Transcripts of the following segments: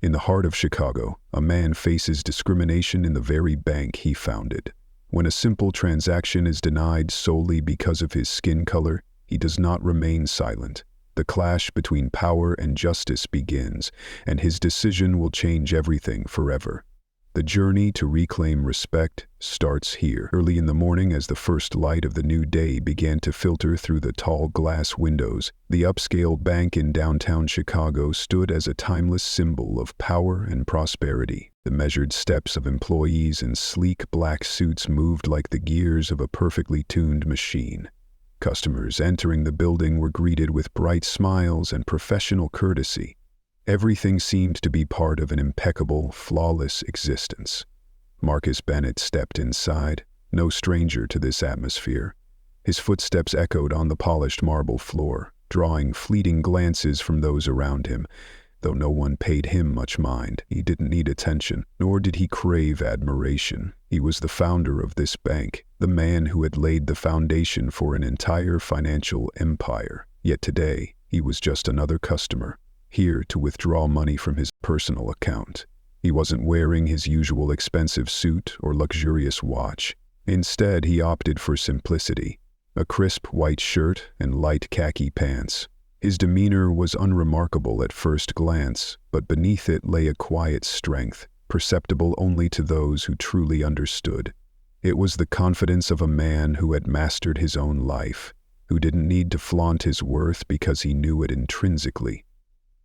In the heart of Chicago, a man faces discrimination in the very bank he founded. When a simple transaction is denied solely because of his skin color, he does not remain silent. The clash between power and justice begins, and his decision will change everything forever. The journey to reclaim respect starts here. Early in the morning, as the first light of the new day began to filter through the tall glass windows, the upscale bank in downtown Chicago stood as a timeless symbol of power and prosperity. The measured steps of employees in sleek black suits moved like the gears of a perfectly tuned machine. Customers entering the building were greeted with bright smiles and professional courtesy. Everything seemed to be part of an impeccable, flawless existence. Marcus Bennett stepped inside, no stranger to this atmosphere. His footsteps echoed on the polished marble floor, drawing fleeting glances from those around him. Though no one paid him much mind, he didn't need attention, nor did he crave admiration. He was the founder of this bank, the man who had laid the foundation for an entire financial empire. Yet today, he was just another customer, here to withdraw money from his personal account. He wasn't wearing his usual expensive suit or luxurious watch. Instead, he opted for simplicity, a crisp white shirt and light khaki pants. His demeanor was unremarkable at first glance, but beneath it lay a quiet strength, perceptible only to those who truly understood. It was the confidence of a man who had mastered his own life, who didn't need to flaunt his worth because he knew it intrinsically.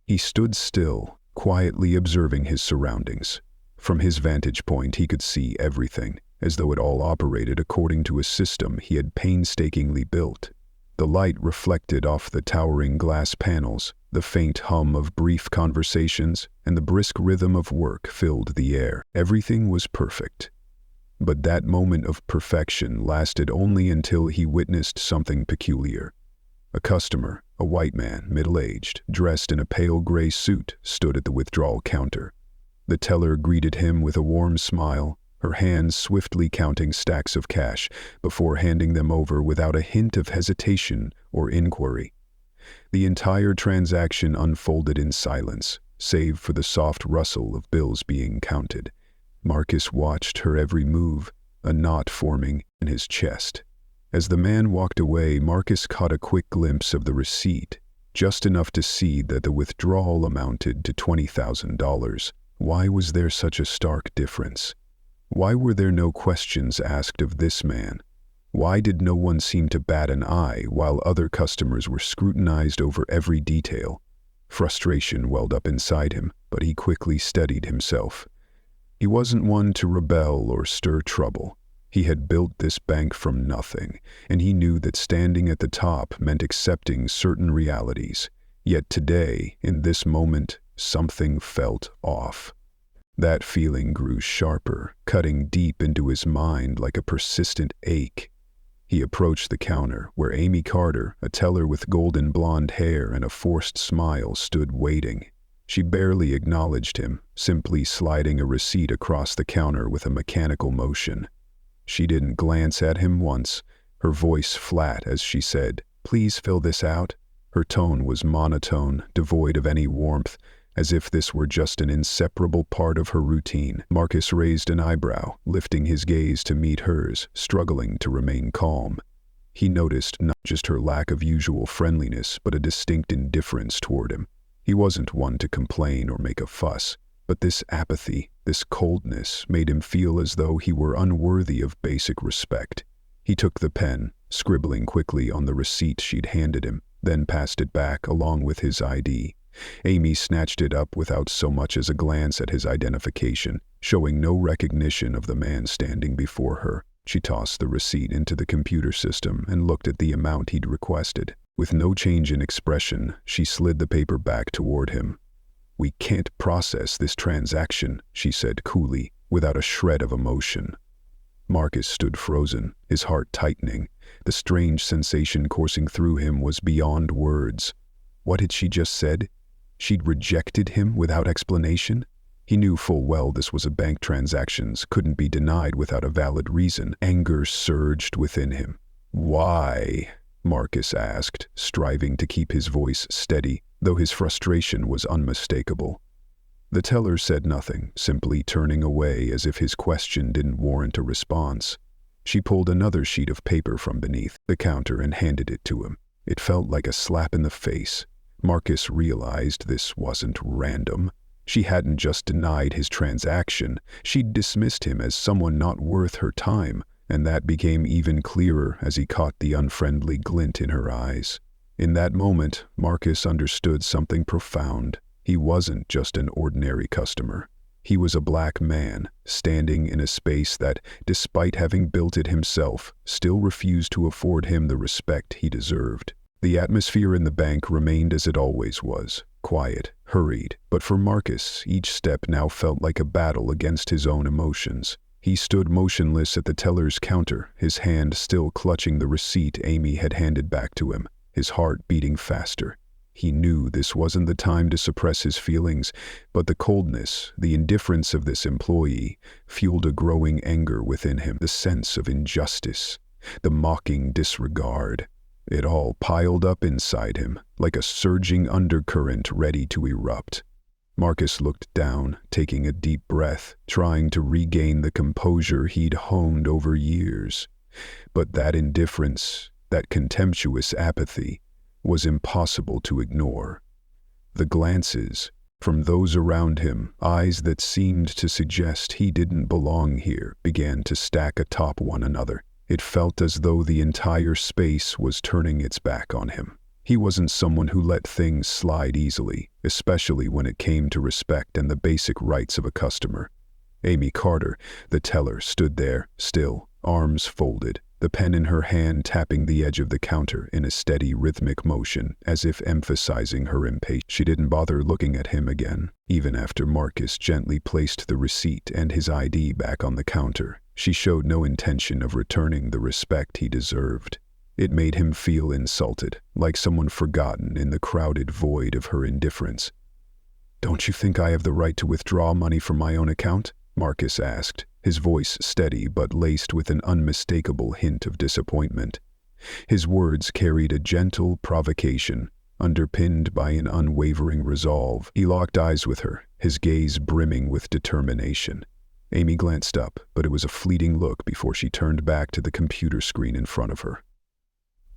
He stood still, quietly observing his surroundings. From his vantage point, he could see everything, as though it all operated according to a system he had painstakingly built. The light reflected off the towering glass panels, the faint hum of brief conversations, and the brisk rhythm of work filled the air. Everything was perfect. But that moment of perfection lasted only until he witnessed something peculiar. A customer, a white man, middle-aged, dressed in a pale gray suit, stood at the withdrawal counter. The teller greeted him with a warm smile, her hands swiftly counting stacks of cash before handing them over without a hint of hesitation or inquiry. The entire transaction unfolded in silence, save for the soft rustle of bills being counted. Marcus watched her every move, a knot forming in his chest. As the man walked away, Marcus caught a quick glimpse of the receipt, just enough to see that the withdrawal amounted to $20,000. Why was there such a stark difference? Why were there no questions asked of this man? Why did no one seem to bat an eye while other customers were scrutinized over every detail? Frustration welled up inside him, but he quickly steadied himself. He wasn't one to rebel or stir trouble. He had built this bank from nothing, and he knew that standing at the top meant accepting certain realities. Yet today, in this moment, something felt off. That feeling grew sharper, cutting deep into his mind like a persistent ache. He approached the counter, where Amy Carter, a teller with golden blonde hair and a forced smile, stood waiting. She barely acknowledged him, simply sliding a receipt across the counter with a mechanical motion. She didn't glance at him once, her voice flat as she said, "Please fill this out." Her tone was monotone, devoid of any warmth, as if this were just an inseparable part of her routine. Marcus raised an eyebrow, lifting his gaze to meet hers, struggling to remain calm. He noticed not just her lack of usual friendliness, but a distinct indifference toward him. He wasn't one to complain or make a fuss, but this apathy, this coldness, made him feel as though he were unworthy of basic respect. He took the pen, scribbling quickly on the receipt she'd handed him, then passed it back along with his ID. Amy snatched it up without so much as a glance at his identification, showing no recognition of the man standing before her. She tossed the receipt into the computer system and looked at the amount he'd requested. With no change in expression, she slid the paper back toward him. "We can't process this transaction," she said coolly, without a shred of emotion. Marcus stood frozen, his heart tightening. The strange sensation coursing through him was beyond words. What had she just said? She'd rejected him without explanation? He knew full well this was a bank transactions, couldn't be denied without a valid reason. Anger surged within him. "Why?" Marcus asked, striving to keep his voice steady, though his frustration was unmistakable. The teller said nothing, simply turning away as if his question didn't warrant a response. She pulled another sheet of paper from beneath the counter and handed it to him. It felt like a slap in the face. Marcus realized this wasn't random. She hadn't just denied his transaction, she'd dismissed him as someone not worth her time, and that became even clearer as he caught the unfriendly glint in her eyes. In that moment, Marcus understood something profound. He wasn't just an ordinary customer. He was a black man, standing in a space that, despite having built it himself, still refused to afford him the respect he deserved. The atmosphere in the bank remained as it always was, quiet, hurried, but for Marcus, each step now felt like a battle against his own emotions. He stood motionless at the teller's counter, his hand still clutching the receipt Amy had handed back to him, his heart beating faster. He knew this wasn't the time to suppress his feelings, but the coldness, the indifference of this employee fueled a growing anger within him, the sense of injustice, the mocking disregard. It all piled up inside him, like a surging undercurrent ready to erupt. Marcus looked down, taking a deep breath, trying to regain the composure he'd honed over years. But that indifference, that contemptuous apathy, was impossible to ignore. The glances, from those around him, eyes that seemed to suggest he didn't belong here, began to stack atop one another. It felt as though the entire space was turning its back on him. He wasn't someone who let things slide easily, especially when it came to respect and the basic rights of a customer. Amy Carter, the teller, stood there, still, arms folded, the pen in her hand tapping the edge of the counter in a steady rhythmic motion, as if emphasizing her impatience. She didn't bother looking at him again, even after Marcus gently placed the receipt and his ID back on the counter. She showed no intention of returning the respect he deserved. It made him feel insulted, like someone forgotten in the crowded void of her indifference. "Don't you think I have the right to withdraw money from my own account?" Marcus asked, his voice steady but laced with an unmistakable hint of disappointment. His words carried a gentle provocation, underpinned by an unwavering resolve. He locked eyes with her, his gaze brimming with determination. Amy glanced up, but it was a fleeting look before she turned back to the computer screen in front of her.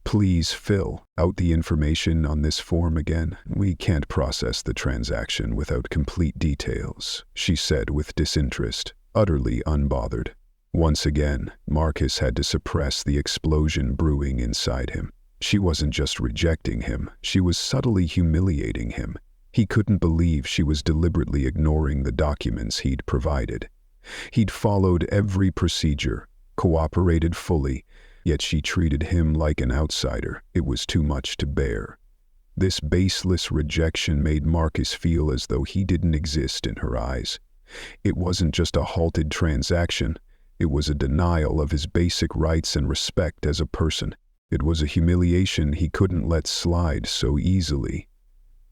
"Please fill out the information on this form again. We can't process the transaction without complete details," she said with disinterest, utterly unbothered. Once again, Marcus had to suppress the explosion brewing inside him. She wasn't just rejecting him, she was subtly humiliating him. He couldn't believe she was deliberately ignoring the documents he'd provided. He'd followed every procedure, cooperated fully, yet she treated him like an outsider. It was too much to bear. This baseless rejection made Marcus feel as though he didn't exist in her eyes. It wasn't just a halted transaction, it was a denial of his basic rights and respect as a person. It was a humiliation he couldn't let slide so easily.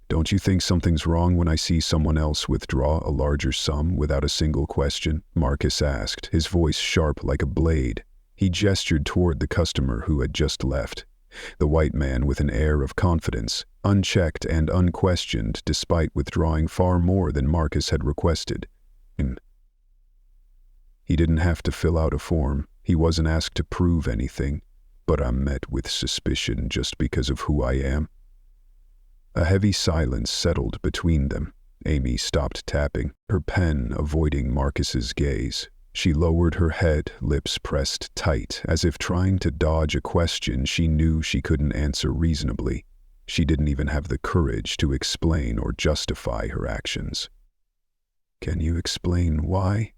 "Don't you think something's wrong when I see someone else withdraw a larger sum without a single question?" Marcus asked, his voice sharp like a blade. He gestured toward the customer who had just left. The white man with an air of confidence, unchecked and unquestioned despite withdrawing far more than Marcus had requested. He didn't have to fill out a form, he wasn't asked to prove anything, but I'm met with suspicion just because of who I am. A heavy silence settled between them. Amy stopped tapping, her pen avoiding Marcus's gaze. She lowered her head, lips pressed tight, as if trying to dodge a question she knew she couldn't answer reasonably. She didn't even have the courage to explain or justify her actions. "Can you explain why?"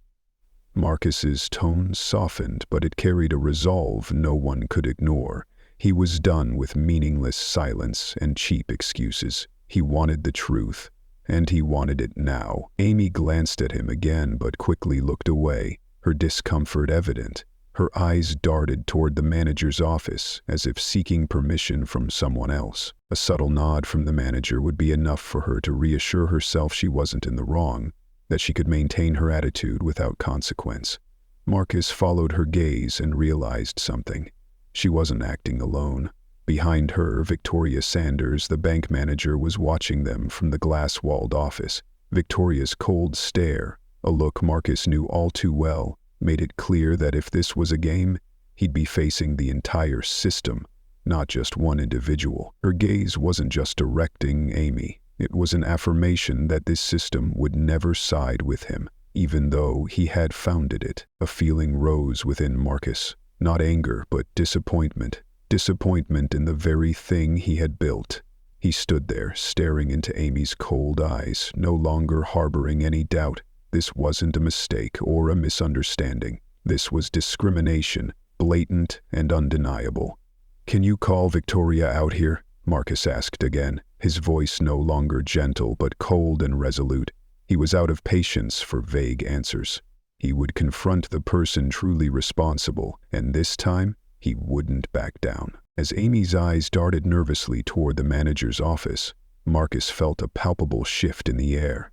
Marcus's tone softened, but it carried a resolve no one could ignore. He was done with meaningless silence and cheap excuses. He wanted the truth, and he wanted it now. Amy glanced at him again, but quickly looked away, her discomfort evident. Her eyes darted toward the manager's office, as if seeking permission from someone else. A subtle nod from the manager would be enough for her to reassure herself she wasn't in the wrong, that she could maintain her attitude without consequence. Marcus followed her gaze and realized something. She wasn't acting alone. Behind her, Victoria Sanders, the bank manager, was watching them from the glass-walled office. Victoria's cold stare, a look Marcus knew all too well, made it clear that if this was a game, he'd be facing the entire system, not just one individual. Her gaze wasn't just directing Amy. It was an affirmation that this system would never side with him, even though he had founded it. A feeling rose within Marcus, not anger, but disappointment. Disappointment in the very thing he had built. He stood there, staring into Amy's cold eyes, no longer harboring any doubt. This wasn't a mistake or a misunderstanding. This was discrimination, blatant and undeniable. "Can you call Victoria out here?" Marcus asked again, his voice no longer gentle but cold and resolute. He was out of patience for vague answers. He would confront the person truly responsible, and this time, he wouldn't back down. As Amy's eyes darted nervously toward the manager's office, Marcus felt a palpable shift in the air.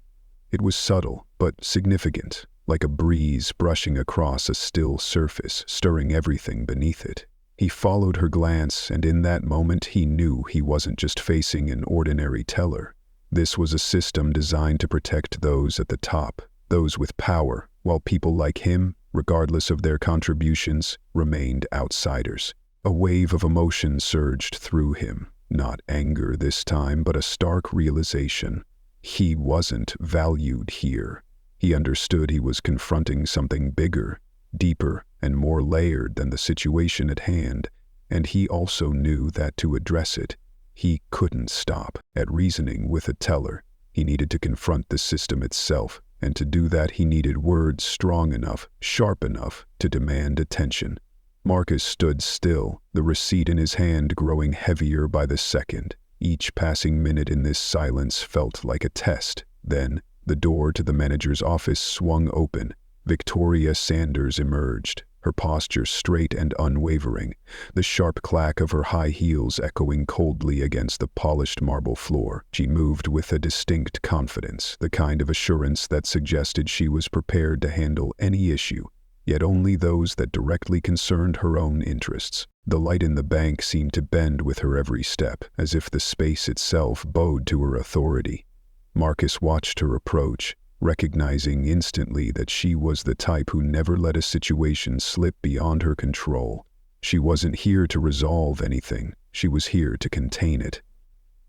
It was subtle, but significant, like a breeze brushing across a still surface, stirring everything beneath it. He followed her glance, and in that moment he knew he wasn't just facing an ordinary teller. This was a system designed to protect those at the top, those with power, while people like him, regardless of their contributions, remained outsiders. A wave of emotion surged through him, not anger this time, but a stark realization. He wasn't valued here. He understood he was confronting something bigger, deeper, and more layered than the situation at hand, and he also knew that to address it, he couldn't stop at reasoning with a teller. He needed to confront the system itself, and to do that he needed words strong enough, sharp enough, to demand attention. Marcus stood still, the receipt in his hand growing heavier by the second. Each passing minute in this silence felt like a test. Then, the door to the manager's office swung open. Victoria Sanders emerged, her posture straight and unwavering, the sharp clack of her high heels echoing coldly against the polished marble floor. She moved with a distinct confidence, the kind of assurance that suggested she was prepared to handle any issue, yet only those that directly concerned her own interests. The light in the bank seemed to bend with her every step, as if the space itself bowed to her authority. Marcus watched her approach, recognizing instantly that she was the type who never let a situation slip beyond her control. She wasn't here to resolve anything, she was here to contain it.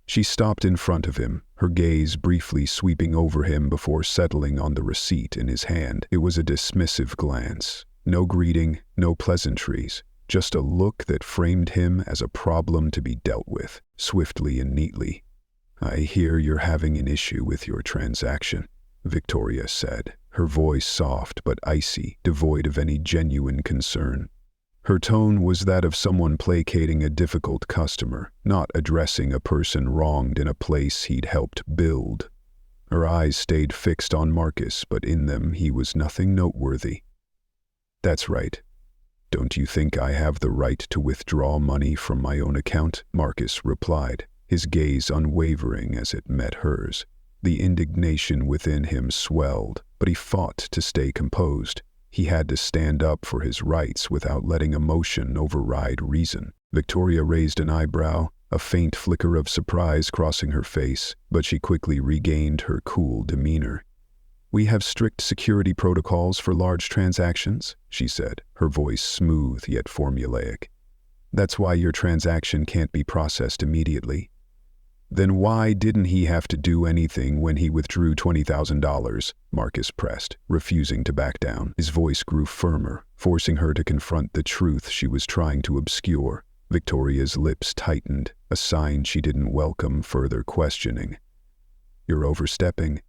She stopped in front of him, her gaze briefly sweeping over him before settling on the receipt in his hand. It was a dismissive glance. No greeting, no pleasantries, just a look that framed him as a problem to be dealt with, swiftly and neatly. "I hear you're having an issue with your transaction," Victoria said, her voice soft but icy, devoid of any genuine concern. Her tone was that of someone placating a difficult customer, not addressing a person wronged in a place he'd helped build. Her eyes stayed fixed on Marcus, but in them he was nothing noteworthy. "That's right. Don't you think I have the right to withdraw money from my own account?" Marcus replied, his gaze unwavering as it met hers. The indignation within him swelled, but he fought to stay composed. He had to stand up for his rights without letting emotion override reason. Victoria raised an eyebrow, a faint flicker of surprise crossing her face, but she quickly regained her cool demeanor. "We have strict security protocols for large transactions," she said, her voice smooth yet formulaic. "That's why your transaction can't be processed immediately." "Then why didn't he have to do anything when he withdrew $20,000? Marcus pressed, refusing to back down. His voice grew firmer, forcing her to confront the truth she was trying to obscure. Victoria's lips tightened, a sign she didn't welcome further questioning. "You're overstepping.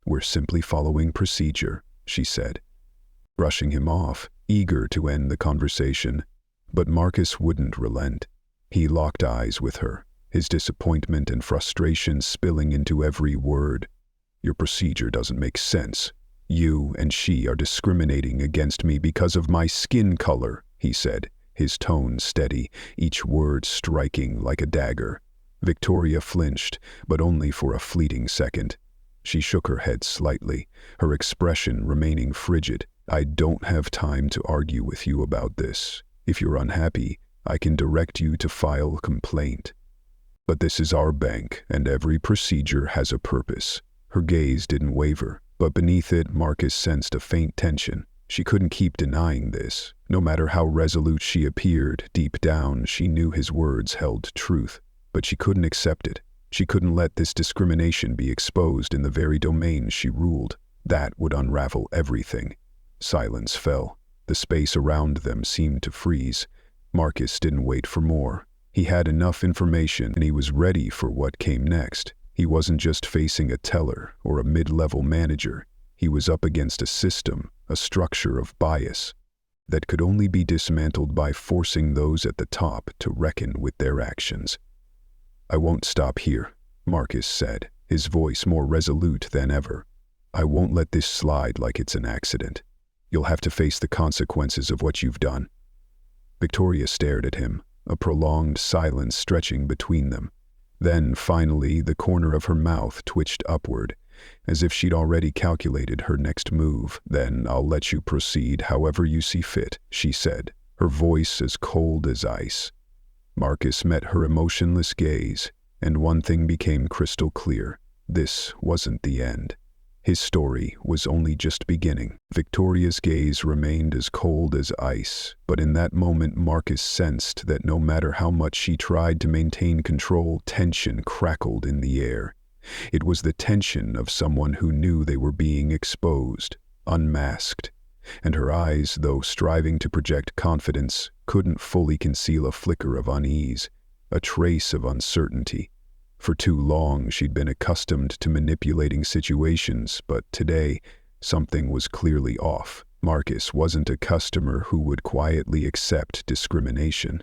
We're simply following procedure," she said, brushing him off, eager to end the conversation. But Marcus wouldn't relent. He locked eyes with her, his disappointment and frustration spilling into every word. "Your procedure doesn't make sense. You and she are discriminating against me because of my skin color," he said, his tone steady, each word striking like a dagger. Victoria flinched, but only for a fleeting second. She shook her head slightly, her expression remaining frigid. "I don't have time to argue with you about this. If you're unhappy, I can direct you to file a complaint. But this is our bank, and every procedure has a purpose." Her gaze didn't waver, but beneath it, Marcus sensed a faint tension. She couldn't keep denying this. No matter how resolute she appeared, deep down she knew his words held truth. But she couldn't accept it. She couldn't let this discrimination be exposed in the very domain she ruled. That would unravel everything. Silence fell. The space around them seemed to freeze. Marcus didn't wait for more. He had enough information, and he was ready for what came next. He wasn't just facing a teller or a mid-level manager. He was up against a system, a structure of bias that could only be dismantled by forcing those at the top to reckon with their actions. "I won't stop here," Marcus said, his voice more resolute than ever. "I won't let this slide like it's an accident. You'll have to face the consequences of what you've done." Victoria stared at him, a prolonged silence stretching between them. Then, finally, the corner of her mouth twitched upward, as if she'd already calculated her next move. "Then I'll let you proceed however you see fit," she said, her voice as cold as ice. Marcus met her emotionless gaze, and one thing became crystal clear. This wasn't the end. His story was only just beginning. Victoria's gaze remained as cold as ice, but in that moment Marcus sensed that no matter how much she tried to maintain control, tension crackled in the air. It was the tension of someone who knew they were being exposed, unmasked, and her eyes, though striving to project confidence, couldn't fully conceal a flicker of unease, a trace of uncertainty. For too long she'd been accustomed to manipulating situations, but today something was clearly off. Marcus wasn't a customer who would quietly accept discrimination.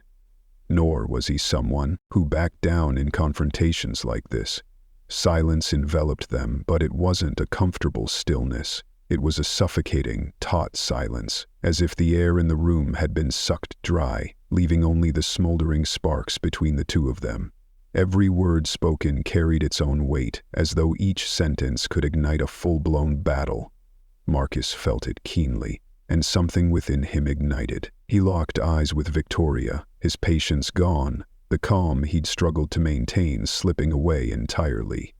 Nor was he someone who backed down in confrontations like this. Silence enveloped them, but it wasn't a comfortable stillness. It was a suffocating, taut silence, as if the air in the room had been sucked dry, leaving only the smoldering sparks between the two of them. Every word spoken carried its own weight, as though each sentence could ignite a full-blown battle. Marcus felt it keenly, and something within him ignited. He locked eyes with Victoria, his patience gone, the calm he'd struggled to maintain slipping away entirely.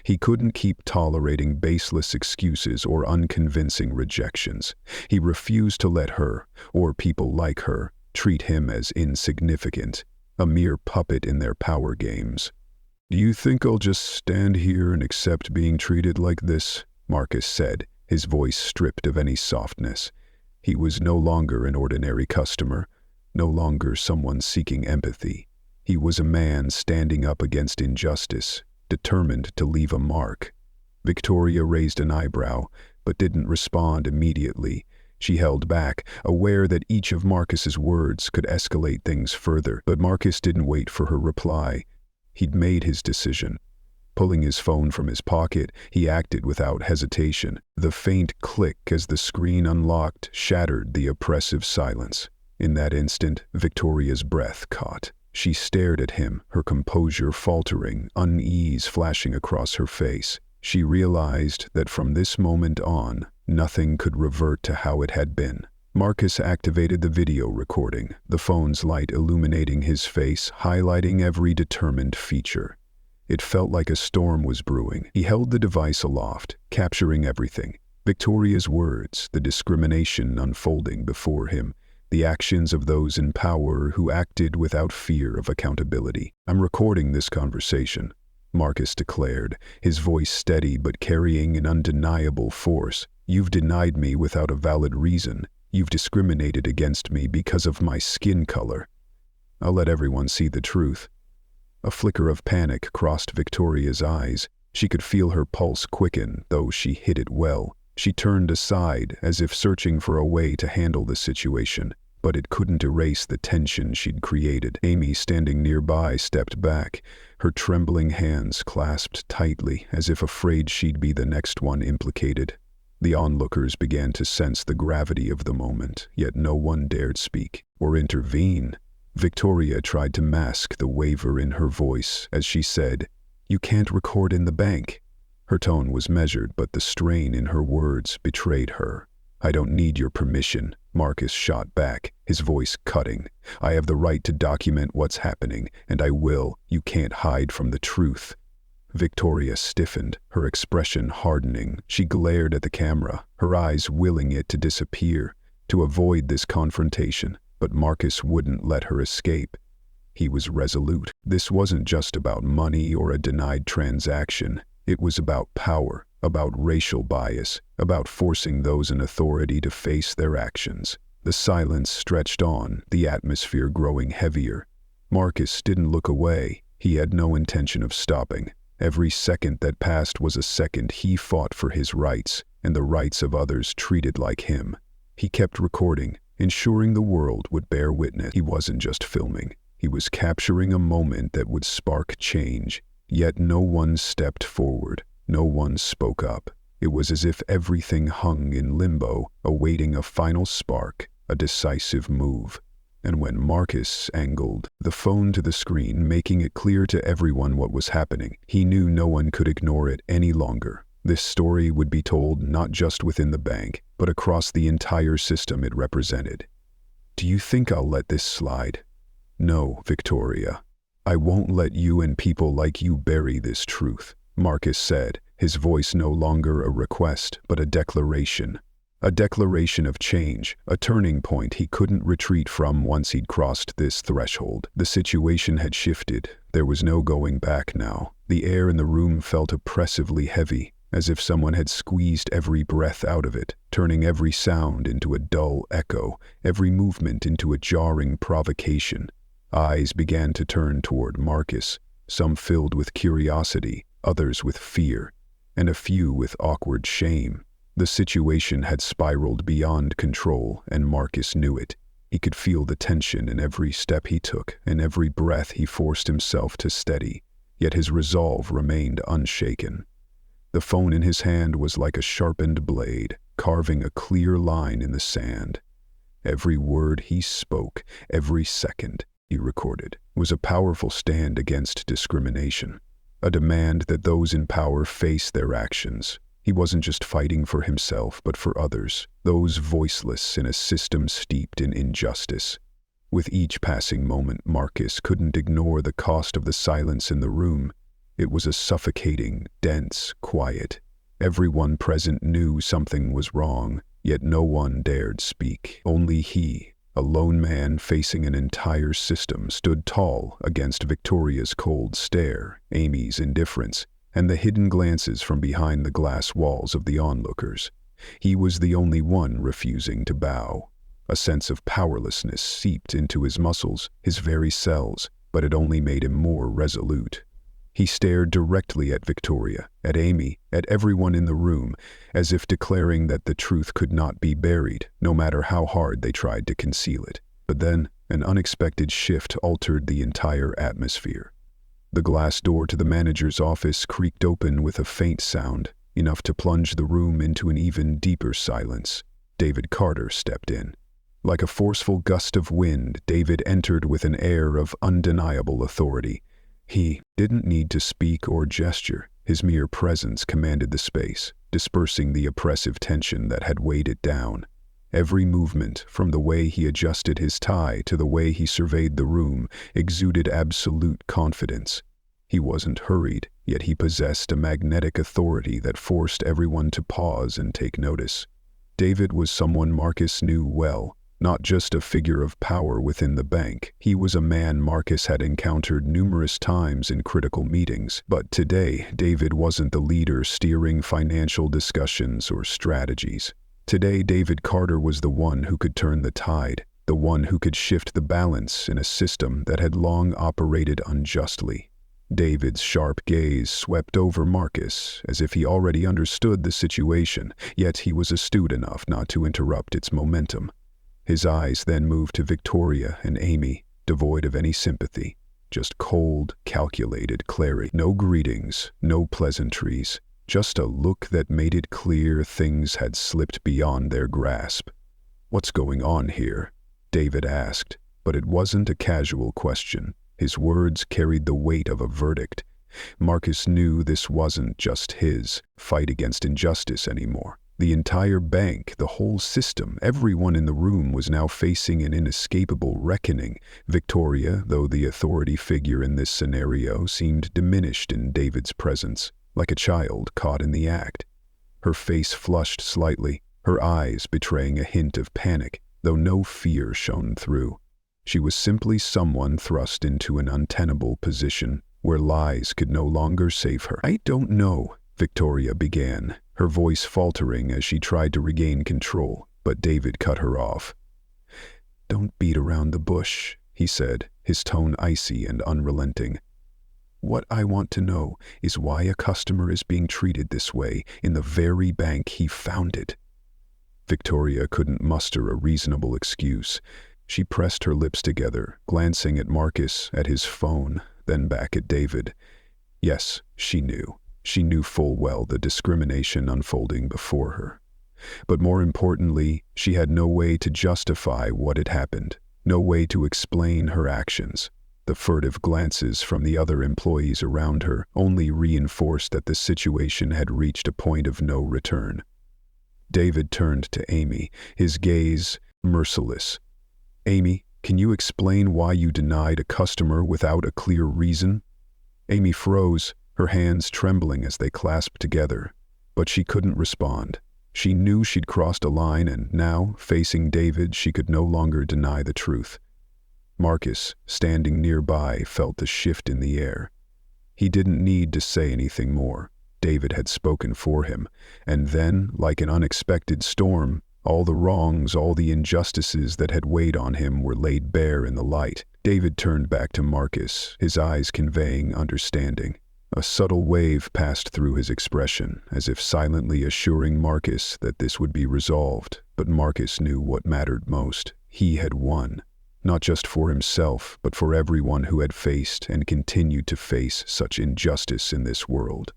He couldn't keep tolerating baseless excuses or unconvincing rejections. He refused to let her, or people like her, treat him as insignificant, a mere puppet in their power games. "Do you think I'll just stand here and accept being treated like this?" Marcus said, his voice stripped of any softness. He was no longer an ordinary customer, no longer someone seeking empathy. He was a man standing up against injustice, determined to leave a mark. Victoria raised an eyebrow, but didn't respond immediately. She held back, aware that each of Marcus's words could escalate things further. But Marcus didn't wait for her reply. He'd made his decision. Pulling his phone from his pocket, he acted without hesitation. The faint click as the screen unlocked shattered the oppressive silence. In that instant, Victoria's breath caught. She stared at him, her composure faltering, unease flashing across her face. She realized that from this moment on, nothing could revert to how it had been. Marcus activated the video recording, the phone's light illuminating his face, highlighting every determined feature. It felt like a storm was brewing. He held the device aloft, capturing everything. Victoria's words, the discrimination unfolding before him, the actions of those in power who acted without fear of accountability. "I'm recording this conversation," Marcus declared, his voice steady but carrying an undeniable force. "You've denied me without a valid reason. You've discriminated against me because of my skin color. I'll let everyone see the truth." A flicker of panic crossed Victoria's eyes. She could feel her pulse quicken, though she hid it well. She turned aside, as if searching for a way to handle the situation, but it couldn't erase the tension she'd created. Amy, standing nearby, stepped back, her trembling hands clasped tightly, as if afraid she'd be the next one implicated. The onlookers began to sense the gravity of the moment, yet no one dared speak or intervene. Victoria tried to mask the waver in her voice as she said, "You can't record in the bank." Her tone was measured, but the strain in her words betrayed her. "I don't need your permission," Marcus shot back, his voice cutting. "I have the right to document what's happening, and I will. You can't hide from the truth." Victoria stiffened, her expression hardening. She glared at the camera, her eyes willing it to disappear, to avoid this confrontation, but Marcus wouldn't let her escape. He was resolute. This wasn't just about money or a denied transaction. It was about power, about racial bias, about forcing those in authority to face their actions. The silence stretched on, the atmosphere growing heavier. Marcus didn't look away. He had no intention of stopping. Every second that passed was a second he fought for his rights and the rights of others treated like him. He kept recording, ensuring the world would bear witness. He wasn't just filming. He was capturing a moment that would spark change. Yet no one stepped forward. No one spoke up. It was as if everything hung in limbo, awaiting a final spark, a decisive move. And when Marcus angled the phone to the screen, making it clear to everyone what was happening, he knew no one could ignore it any longer. This story would be told not just within the bank, but across the entire system it represented. "Do you think I'll let this slide?" "No, Victoria. I won't let you and people like you bury this truth," Marcus said, his voice no longer a request, but a declaration. A declaration of change, a turning point he couldn't retreat from once he'd crossed this threshold. The situation had shifted. There was no going back now. The air in the room felt oppressively heavy, as if someone had squeezed every breath out of it, turning every sound into a dull echo, every movement into a jarring provocation. Eyes began to turn toward Marcus, some filled with curiosity, others with fear, and a few with awkward shame. The situation had spiraled beyond control, and Marcus knew it. He could feel the tension in every step he took, in every breath he forced himself to steady, yet his resolve remained unshaken. The phone in his hand was like a sharpened blade, carving a clear line in the sand. Every word he spoke, every second he recorded, was a powerful stand against discrimination, a demand that those in power face their actions. He wasn't just fighting for himself, but for others, those voiceless in a system steeped in injustice. With each passing moment, Marcus couldn't ignore the cost of the silence in the room. It was a suffocating, dense quiet. Everyone present knew something was wrong, yet no one dared speak. Only he, a lone man facing an entire system, stood tall against Victoria's cold stare, Amy's indifference, and the hidden glances from behind the glass walls of the onlookers. He was the only one refusing to bow. A sense of powerlessness seeped into his muscles, his very cells, but it only made him more resolute. He stared directly at Victoria, at Amy, at everyone in the room, as if declaring that the truth could not be buried, no matter how hard they tried to conceal it. But then, an unexpected shift altered the entire atmosphere. The glass door to the manager's office creaked open with a faint sound, enough to plunge the room into an even deeper silence. David Carter stepped in. Like a forceful gust of wind, David entered with an air of undeniable authority. He didn't need to speak or gesture. His mere presence commanded the space, dispersing the oppressive tension that had weighed it down. Every movement, from the way he adjusted his tie to the way he surveyed the room, exuded absolute confidence. He wasn't hurried, yet he possessed a magnetic authority that forced everyone to pause and take notice. David was someone Marcus knew well, not just a figure of power within the bank. He was a man Marcus had encountered numerous times in critical meetings, but today David wasn't the leader steering financial discussions or strategies. Today, David Carter was the one who could turn the tide, the one who could shift the balance in a system that had long operated unjustly. David's sharp gaze swept over Marcus, as if he already understood the situation, yet he was astute enough not to interrupt its momentum. His eyes then moved to Victoria and Amy, devoid of any sympathy, just cold, calculated clarity. No greetings, no pleasantries. Just a look that made it clear things had slipped beyond their grasp. "What's going on here?" David asked, but it wasn't a casual question. His words carried the weight of a verdict. Marcus knew this wasn't just his fight against injustice anymore. The entire bank, the whole system, everyone in the room was now facing an inescapable reckoning. Victoria, though the authority figure in this scenario, seemed diminished in David's presence, like a child caught in the act. Her face flushed slightly, her eyes betraying a hint of panic, though no fear shone through. She was simply someone thrust into an untenable position where lies could no longer save her. "I don't know," Victoria began, her voice faltering as she tried to regain control, but David cut her off. "Don't beat around the bush," he said, his tone icy and unrelenting. "What I want to know is why a customer is being treated this way in the very bank he founded." Victoria couldn't muster a reasonable excuse. She pressed her lips together, glancing at Marcus, at his phone, then back at David. Yes, she knew. She knew full well the discrimination unfolding before her. But more importantly, she had no way to justify what had happened, no way to explain her actions. The furtive glances from the other employees around her only reinforced that the situation had reached a point of no return. David turned to Amy, his gaze merciless. "Amy, can you explain why you denied a customer without a clear reason?" Amy froze, her hands trembling as they clasped together, but she couldn't respond. She knew she'd crossed a line, and now, facing David, she could no longer deny the truth. Marcus, standing nearby, felt the shift in the air. He didn't need to say anything more. David had spoken for him, and then, like an unexpected storm, all the wrongs, all the injustices that had weighed on him were laid bare in the light. David turned back to Marcus, his eyes conveying understanding. A subtle wave passed through his expression, as if silently assuring Marcus that this would be resolved. But Marcus knew what mattered most. He had won. Not just for himself, but for everyone who had faced and continued to face such injustice in this world.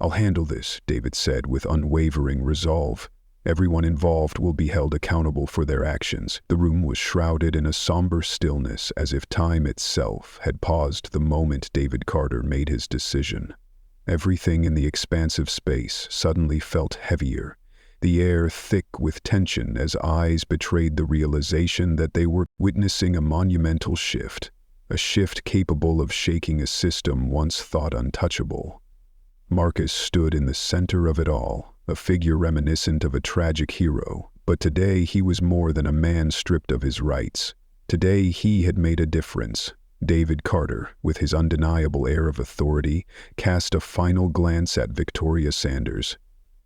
"I'll handle this," David said with unwavering resolve. "Everyone involved will be held accountable for their actions." The room was shrouded in a somber stillness, as if time itself had paused the moment David Carter made his decision. Everything in the expansive space suddenly felt heavier, the air thick with tension as eyes betrayed the realization that they were witnessing a monumental shift, a shift capable of shaking a system once thought untouchable. Marcus stood in the center of it all, a figure reminiscent of a tragic hero, but today he was more than a man stripped of his rights. Today he had made a difference. David Carter, with his undeniable air of authority, cast a final glance at Victoria Sanders.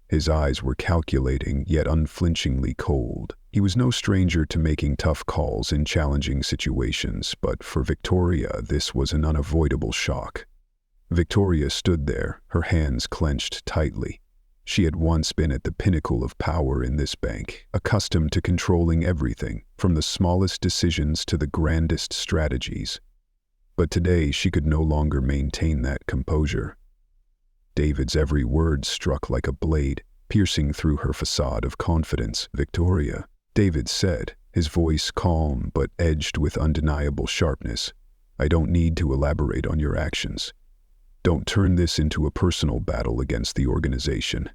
His eyes were calculating, yet unflinchingly cold. He was no stranger to making tough calls in challenging situations, but for Victoria this was an unavoidable shock. Victoria stood there, her hands clenched tightly. She had once been at the pinnacle of power in this bank, accustomed to controlling everything, from the smallest decisions to the grandest strategies. But today she could no longer maintain that composure. David's every word struck like a blade, piercing through her facade of confidence. "Victoria," David said, his voice calm but edged with undeniable sharpness, "I don't need to elaborate on your actions. Don't turn this into a personal battle against the organization.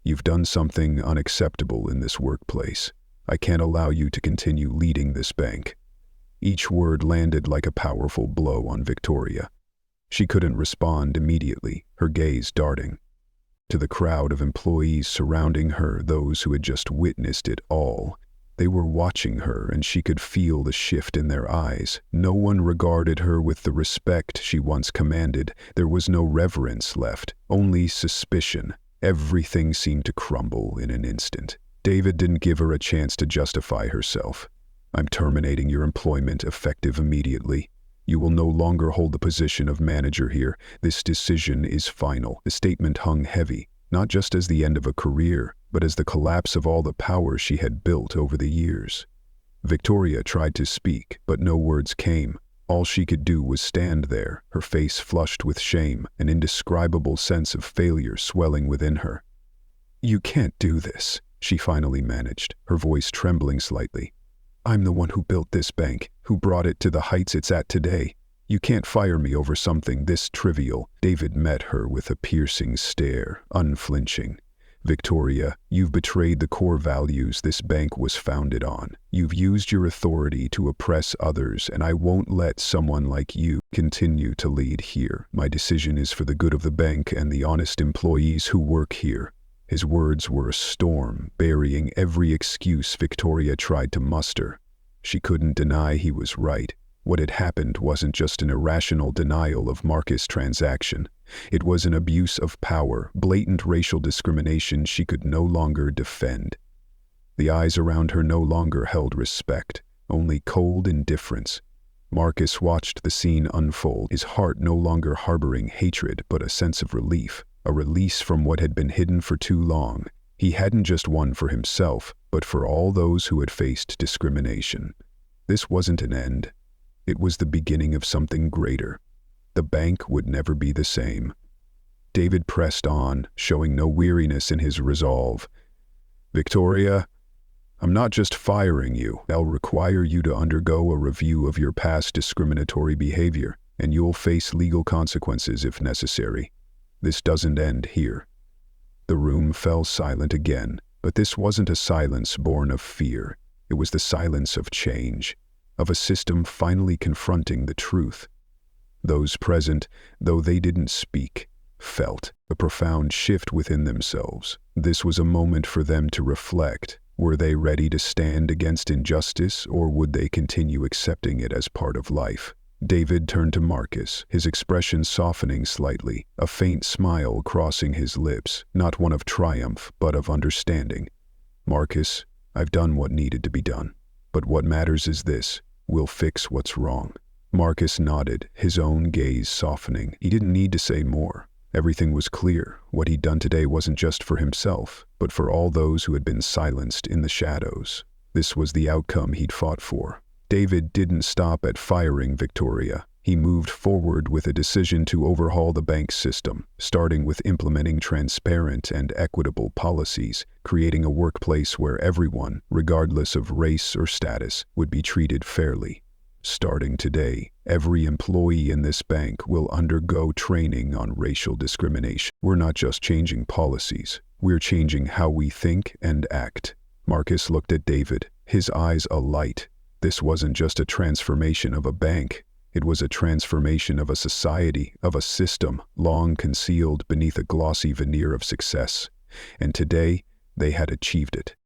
You've done something unacceptable in this workplace. I can't allow you to continue leading this bank." Each word landed like a powerful blow on Victoria. She couldn't respond immediately, her gaze darting. To the crowd of employees surrounding her, those who had just witnessed it all, they were watching her, and she could feel the shift in their eyes. No one regarded her with the respect she once commanded. There was no reverence left, only suspicion. Everything seemed to crumble in an instant. David didn't give her a chance to justify herself. "I'm terminating your employment effective immediately. You will no longer hold the position of manager here. This decision is final." The statement hung heavy, not just as the end of a career, but as the collapse of all the power she had built over the years. Victoria tried to speak, but no words came. All she could do was stand there, her face flushed with shame, an indescribable sense of failure swelling within her. "You can't do this," she finally managed, her voice trembling slightly. "I'm the one who built this bank, who brought it to the heights it's at today. You can't fire me over something this trivial." David met her with a piercing stare, unflinching. Victoria, you've betrayed the core values this bank was founded on. You've used your authority to oppress others, and I won't let someone like you continue to lead here. My decision is for the good of the bank and the honest employees who work here. His words were a storm, burying every excuse Victoria tried to muster. She couldn't deny he was right. What had happened wasn't just an irrational denial of Marcus' transaction. It was an abuse of power, blatant racial discrimination she could no longer defend. The eyes around her no longer held respect, only cold indifference. Marcus watched the scene unfold, his heart no longer harboring hatred but a sense of relief, a release from what had been hidden for too long. He hadn't just won for himself, but for all those who had faced discrimination. This wasn't an end. It was the beginning of something greater. The bank would never be the same. David pressed on, showing no weariness in his resolve. Victoria, I'm not just firing you. I'll require you to undergo a review of your past discriminatory behavior, and you'll face legal consequences if necessary. This doesn't end here. The room fell silent again, but this wasn't a silence born of fear. It was the silence of change, of a system finally confronting the truth. Those present, though they didn't speak, felt a profound shift within themselves. This was a moment for them to reflect. Were they ready to stand against injustice, or would they continue accepting it as part of life? David turned to Marcus, his expression softening slightly, a faint smile crossing his lips, not one of triumph, but of understanding. Marcus, I've done what needed to be done. But what matters is this: we'll fix what's wrong. Marcus nodded, his own gaze softening. He didn't need to say more. Everything was clear. What he'd done today wasn't just for himself, but for all those who had been silenced in the shadows. This was the outcome he'd fought for. David didn't stop at firing Victoria. He moved forward with a decision to overhaul the bank system, starting with implementing transparent and equitable policies, creating a workplace where everyone, regardless of race or status, would be treated fairly. Starting today, every employee in this bank will undergo training on racial discrimination. We're not just changing policies, we're changing how we think and act. Marcus looked at David, his eyes alight. This wasn't just a transformation of a bank. It was a transformation of a society, of a system, long concealed beneath a glossy veneer of success. And today, they had achieved it.